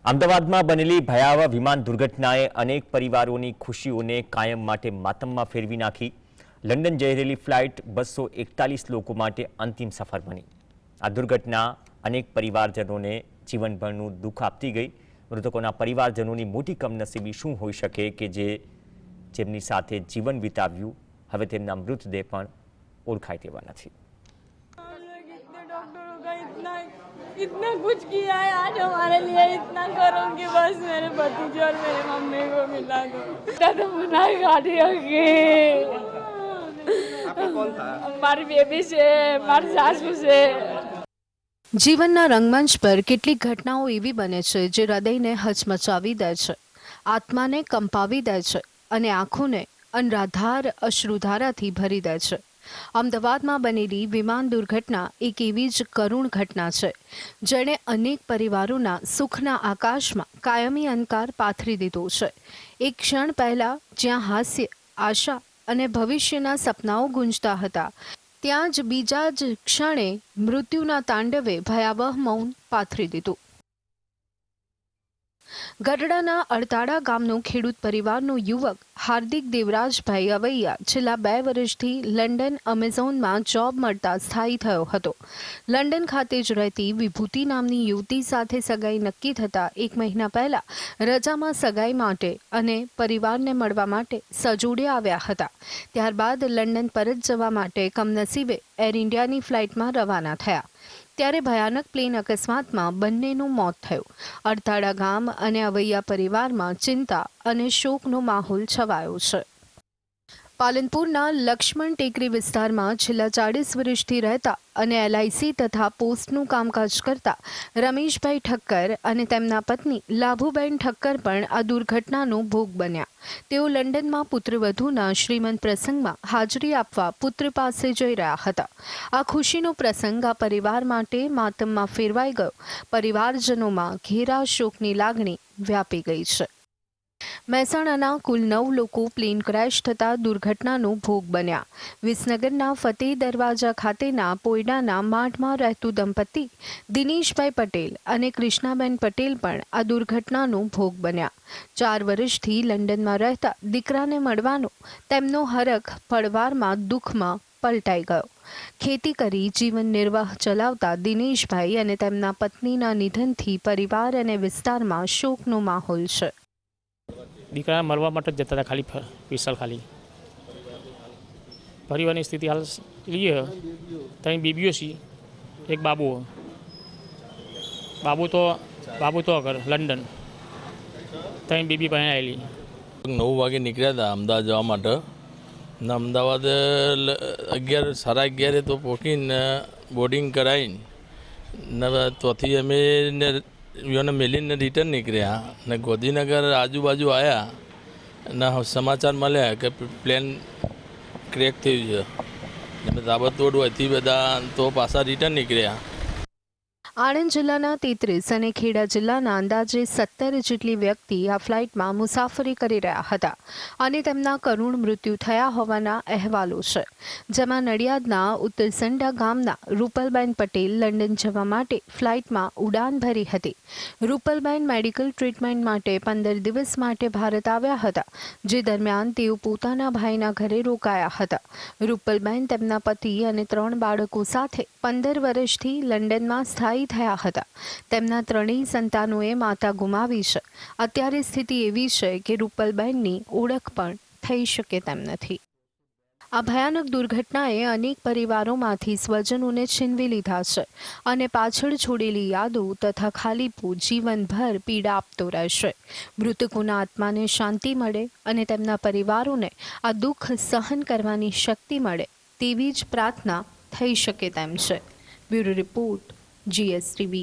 અમદાવાદમાં બનેલી ભયાવહ વિમાન દુર્ઘટનાએ અનેક પરિવારોની ખુશીઓને કાયમ માટે માતમમાં ફેરવી નાખી। લંડન જઈ રહેલી ફ્લાઇટ 241 લોકો માટે અંતિમ સફર બની। આ દુર્ઘટના અનેક પરિવારજનોને જીવનભરનું દુઃખ આપતી ગઈ। મૃતકોના પરિવારજનોની મોટી કમનસીબી શું હોઈ શકે કે જેમની સાથે જીવન વિતાવ્યું હવે તેમના મૃતદેહ પણ ઓળખાય તેવા નથી। इतना कुछ किया है आज हमारे लिए, इतना करो कि बस मेरे भतीजे और मेरे मम्मी को मिला दो। तो मुन्ना गाड़ी होगी। आपका कौन था? हमारी बेबी से, हमारी सासू से। જીવનના રંગમંચ પર કેટલીક ઘટનાઓ એવી બને છે જે હૃદયને હચમચાવી દે છે, આત્માને કંપાવી દે છે અને આંખોને અનરાધાર અશ્રુધારાથી ભરી દે છે। અમદાવાદમાં બનેલી વિમાન દુર્ઘટના એક એવી જ કરુણ ઘટના છે જેણે અનેક પરિવારોના સુખના આકાશમાં કાયમી અંધકાર પાથરી દીધો છે। એક ક્ષણ પહેલા જ્યાં હાસ્ય, આશા અને ભવિષ્યના સપનાઓ ગુંજતા હતા, ત્યાં જ બીજા જ ક્ષણે મૃત્યુના તાંડવે ભયાવહ મૌન પાથરી દીધું। ગઢડાના અડતાળા ગામનો ખેડૂત પરિવારનો યુવક હાર્દિક દેવરાજભાઈ અવૈયા છેલ્લા 2 વર્ષથી લંડન એમેઝોનમાં જોબ મળતા સ્થાયી થયો હતો। લંડન ખાતે જ રહેતી વિભૂતિ નામની યુવતી સાથે સગાઈ નક્કી થતાં 1 મહિના પહેલા રજામાં સગાઈ માટે અને પરિવારને મળવા માટે સજોડે આવ્યા હતા। ત્યારબાદ લંડન પરત જવા માટે કમનસીબે એર ઇન્ડિયાની ફ્લાઇટમાં રવાના થયા ત્યારે ભયાનક પ્લેન અકસ્માતમાં બંનેનું મોત થયું। અડતાળા ગામ અને અવૈયા પરિવારમાં ચિંતા અને શોકનો માહોલ છવાયો છે। પાલનપુરના લક્ષ્મણ ટેકરી વિસ્તારમાં છેલ્લા 40 વર્ષથી રહેતા અને LIC તથા પોસ્ટનું કામકાજ કરતા રમેશભાઈ ઠક્કર અને તેમના પત્ની લાભુબેન ઠક્કર પણ આ દુર્ઘટનાનો ભોગ બન્યા। તેઓ લંડનમાં પુત્રવધૂના શ્રીમંત પ્રસંગમાં હાજરી આપવા પુત્ર પાસે જઈ રહ્યા હતા। આ ખુશીનો પ્રસંગ આ પરિવાર માટે માતમમાં ફેરવાઈ ગયો। પરિવારજનોમાં ઘેરા શોકની લાગણી વ્યાપી ગઈ છે। મહેસાણાના કુલ 9 લોકો પ્લેન ક્રેશ થતા દુર્ઘટનાનો ભોગ બન્યા। વિસનગરના ફતેહ દરવાજા ખાતેના પોયડાના માઢમાં રહેતું દંપતી દિનેશભાઈ પટેલ અને કૃષ્ણાબેન પટેલ પણ આ દુર્ઘટનાનો ભોગ બન્યા। 4 વર્ષથી લંડનમાં રહેતા દીકરાને મળવાનો તેમનો હરખ પળવારમાં દુઃખમાં પલટાઈ ગયો। ખેતી કરી જીવન નિર્વાહ ચલાવતા દિનેશભાઈ અને તેમના પત્નીના નિધનથી પરિવાર અને વિસ્તારમાં શોકનો માહોલ છે। દીકરા મળવા માટે જ જતા હતા, ખાલી સ્પેશિયલ ખાલી પરિવારની સ્થિતિ હાલ લઈએ 3 બેબીઓ છે, એક બાબુ તો અગર લંડન 3 બેબી પહેણાયેલી। 9 વાગે નીકળ્યા હતા અમદાવાદ જવા માટે ને અમદાવાદ 11 સાડા 11 તો પહોંચીને બોર્ડિંગ કરાવીને ત્યાંથી અમે યોને મેલીને રિટર્ન નીકળ્યા ને ગોધીનગર આજુબાજુ આવ્યા અને સમાચાર મળ્યા કે પ્લેન ક્રેક થયું છે અને તાબડતોડ હોયથી બધા તો પાછા રિટર્ન નીકળ્યા। આણંદ જિલ્લાના 33 અને ખેડા જિલ્લાના અંદાજે 17 જેટલી વ્યક્તિ આ ફ્લાઇટમાં મુસાફરી કરી રહ્યા હતા અને તેમના કરુણ મૃત્યુ થયા હોવાના અહેવાલો છે। જેમાં નડિયાદના ઉત્તરસંડા ગામના રૂપલબેન પટેલ લંડન જવા માટે ફ્લાઇટમાં ઉડાન ભરી હતી। રૂપલબેન મેડિકલ ટ્રીટમેન્ટ માટે 15 દિવસ માટે ભારત આવ્યા હતા, જે દરમિયાન તેઓ પોતાના ભાઈના ઘરે રોકાયા હતા। રૂપલબેન તેમના પતિ અને 3 બાળકો સાથે 15 વર્ષથી લંડનમાં સ્થાયી થયા હતા। તેમના 3 સંતાનોએ માતા ગુમાવી છે। અત્યારે સ્થિતિ એવી છે કે રૂપલબેનની ઓળખ પણ થઈ શકે તેમ નથી। આ ભયાનક દુર્ઘટનાએ અનેક પરિવારોમાંથી સ્વજનોને છીનવી લીધા છે અને પાછળ છોડેલી યાદો તથા ખાલીપો જીવનભર પીડા આપતો રહેશે। મૃતકોના આત્માને શાંતિ મળે અને તેમના પરિવારોને આ દુઃખ સહન કરવાની શક્તિ મળે તેવી જ પ્રાર્થના થઈ શકે તેમ છે। Bureau report GSTV।